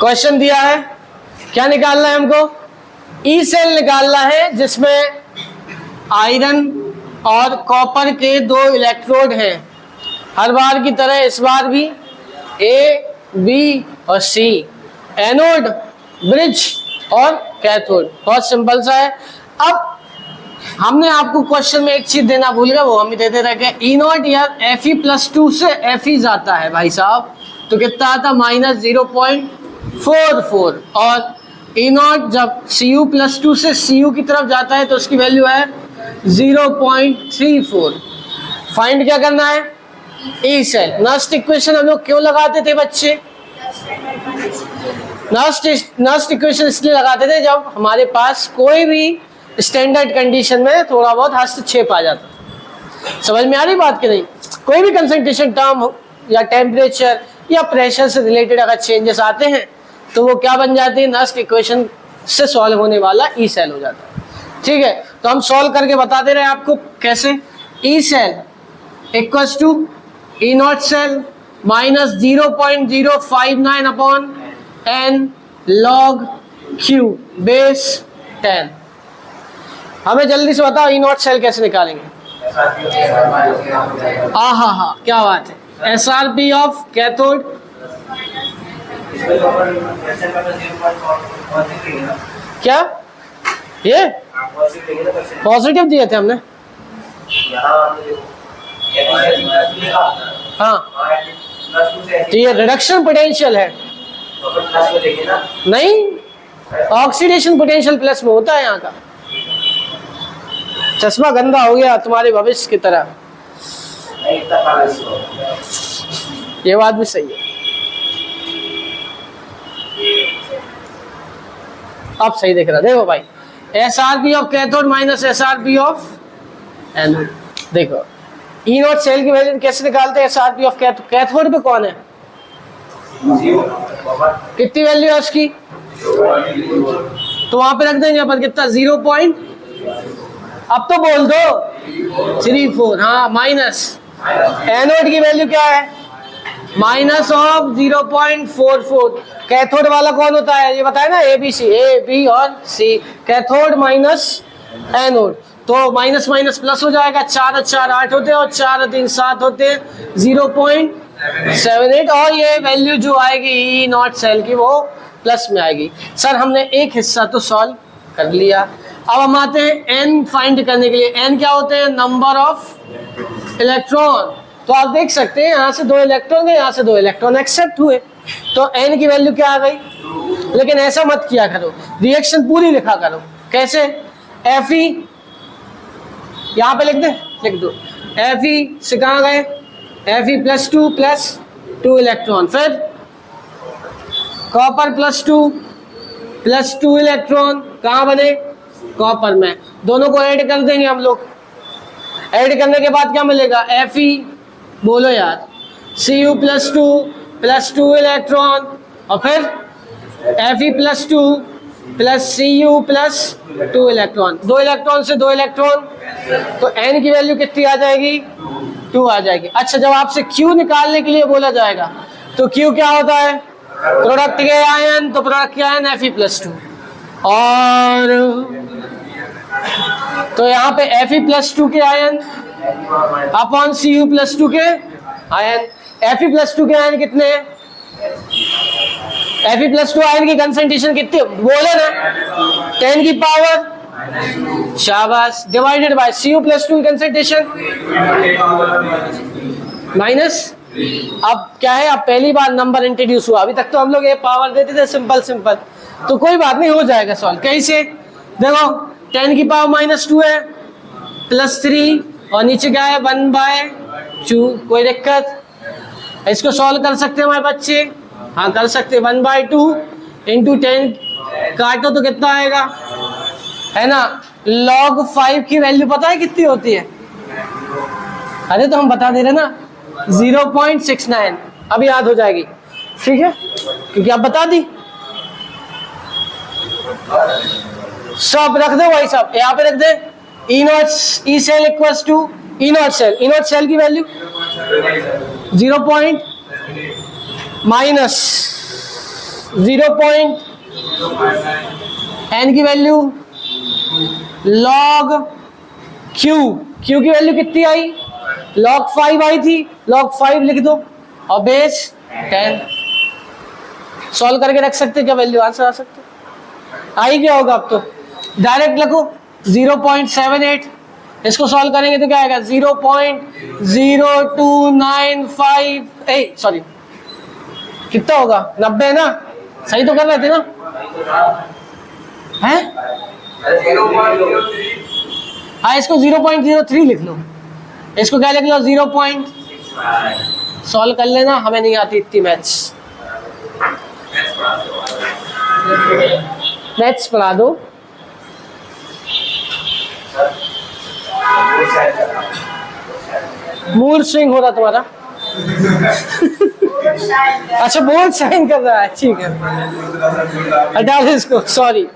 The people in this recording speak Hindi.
क्वेश्चन दिया है, क्या निकालना है हमको? ई सेल निकालना है जिसमें आयरन और कॉपर के 2 इलेक्ट्रोड हैं। हर बार की तरह इस बार भी ए, बी और सी, एनोड, ब्रिज और कैथोड। बहुत सिंपल सा है। अब हमने आपको क्वेश्चन में एक चीज देना भूल गए, वो हम ही देते रह ई नॉट या Fe+2 से Fe जाता है भाई साहब, तो कितना आता? -0.44। और ई नॉट जब Cu+2 से Cu की तरफ जाता है तो उसकी वैल्यू है 0.34। फाइंड क्या करना है? E cell. नस्ट इक्वेशन हम लोग क्यों लगाते थे बच्चे? नस्ट इक्वेशन इसलिए लगाते थे जब हमारे पास कोई भी स्टैंडर्ड कंडीशन में थोड़ा बहुत हस्तक्षेप आ जाता। समझ में आ रही बात कि नहीं? कोई भी कंसंट्रेशन टर्म या टेम्परेचर या प्रेशर से रिलेटेड अगर चेंजेस आते हैं तो वो क्या बन जाती है? नस्ट इक्वेशन से सॉल्व होने वाला ई सेल हो जाता है। ठीक है, तो हम सॉल्व करके बताते रहे आपको कैसे। E cell equals to E not cell -0.059 upon n log Q base 10। हमें जल्दी से बताओ ई नॉट सेल कैसे निकालेंगे? हाँ, क्या बात है। SRP ऑफ कैथोड क्या ये पॉजिटिव दिए थे हमने? हाँ, तो ये रिडक्शन पोटेंशियल है। नहीं, ऑक्सीडेशन पोटेंशियल प्लस में होता है यहाँ का। चश्मा गंदा हो गया तुम्हारे भविष्य की तरह। ये बात भी सही है। अब सही देख रहा, देखो भाई, SRP of cathode minus SRP of anode. देखो ई नॉट सेल की वैल्यू कैसे निकालते हैं? SRP ऑफ कैथोड पे कौन है? कितनी वैल्यू है उसकी? तो वहां पे रख देंगे अपन कितना? 0 पॉइंट, अब तो बोल दो 34। हाँ, माइनस एनोड की वैल्यू क्या है? Minus of 0.44। कैथोड वाला कौन होता है? ये बताया ना, A B C, A B और सी। कैथोड माइनस एनोड, तो माइनस माइनस प्लस हो जाएगा। 4 और 4 8 होते हैं और 4 और 3 7 होते हैं, 0.78। और ये वैल्यू जो आएगी ई नॉट सेल की वो प्लस में आएगी। सर हमने एक हिस्सा तो सॉल्व कर लिया, अब हम आते हैं एन फाइंड करने के लिए। एन क्या होते हैं? Number of electron. तो आप देख सकते हैं यहाँ से 2 इलेक्ट्रॉन गए, यहाँ से 2 इलेक्ट्रॉन एक्सेप्ट हुए, तो एन की वैल्यू क्या आ गई? लेकिन ऐसा मत किया करो, रिएक्शन पूरी लिखा करो। कैसे? Fe यहाँ पे लिख दे, लिख दो। Fe से कहाँ गए? Fe+2 प्लस 2 इलेक्ट्रॉन, फिर कॉपर +2 प्लस 2 इलेक्ट्रॉन कहाँ बने? कॉपर में। दोनों को ऐड कर देंगे हम लोग। ऐड करने के बाद क्या मिलेगा? Fe, बोलो यार, Cu+2 प्लस 2 इलेक्ट्रॉन और फिर Fe+2 plus Cu+2 electron. 2 electron से 2 इलेक्ट्रॉन, तो n की वैल्यू कितनी आ जाएगी? 2 आ जाएगी। अच्छा, जब आपसे Q निकालने के लिए बोला जाएगा तो Q क्या होता है? प्रोडक्ट के आयन, तो प्रोडक्ट के आयन Fe+2। और तो यहाँ पे Fe+2 के आयन अपॉन Cu+2 के आयन। Fe+2 के आयन कितने हैं? Fe+2 आयन की कंसंट्रेशन कितनी है? बोले ना, 10 की पावर, शाबाश, डिवाइडेड बाय Cu+2 की कंसंट्रेशन माइनस। अब क्या है? अब पहली बार नंबर इंट्रोड्यूस हुआ, अभी तक तो हम लोग ये पावर देते थे सिंपल सिंपल, तो कोई बात नहीं, हो जाएगा सॉल्व। कैसे? देखो 10 की पावर -2 है, +3 और नीचे क्या है? 1/2। कोई दिक्कत? इसको सॉल्व कर सकते हैं हमारे बच्चे? हाँ, कर सकते हैं। 1/2 इंटू 10 काटो तो कितना आएगा? है ना, log 5 की वैल्यू पता है कितनी होती है? अरे तो हम बता दे रहे ना, 0.69। अब याद हो जाएगी, ठीक है, क्योंकि आप बता दी। सब रख दो भाई साहब, यहाँ पे रख दे। E naught E cell equals to E not cell. E not cell की वैल्यू 0. n की वैल्यू log q, q की वैल्यू कितनी आई, log 5 आई थी, log 5 लिख दो और बेस 10। सॉल्व करके रख सकते क्या, वैल्यू आंसर आ सकते आई, क्या होगा अब तो डायरेक्ट लिखो 0.78, इसको सॉल्व करेंगे तो क्या आएगा 0.0295 सॉरी कितना होगा 90 ना, सही तो कर रहे थे ना हैं, हाँ इसको 0.03 लिख लो, इसको क्या लिख लो 0. सॉल्व कर लेना, हमें नहीं आती इतनी मैथ्स पढ़ा दो। मूड स्विंग हो रहा तुम्हारा अच्छा बोर्ड साइन कर रहा है, ठीक है हटा दो इसको, सॉरी।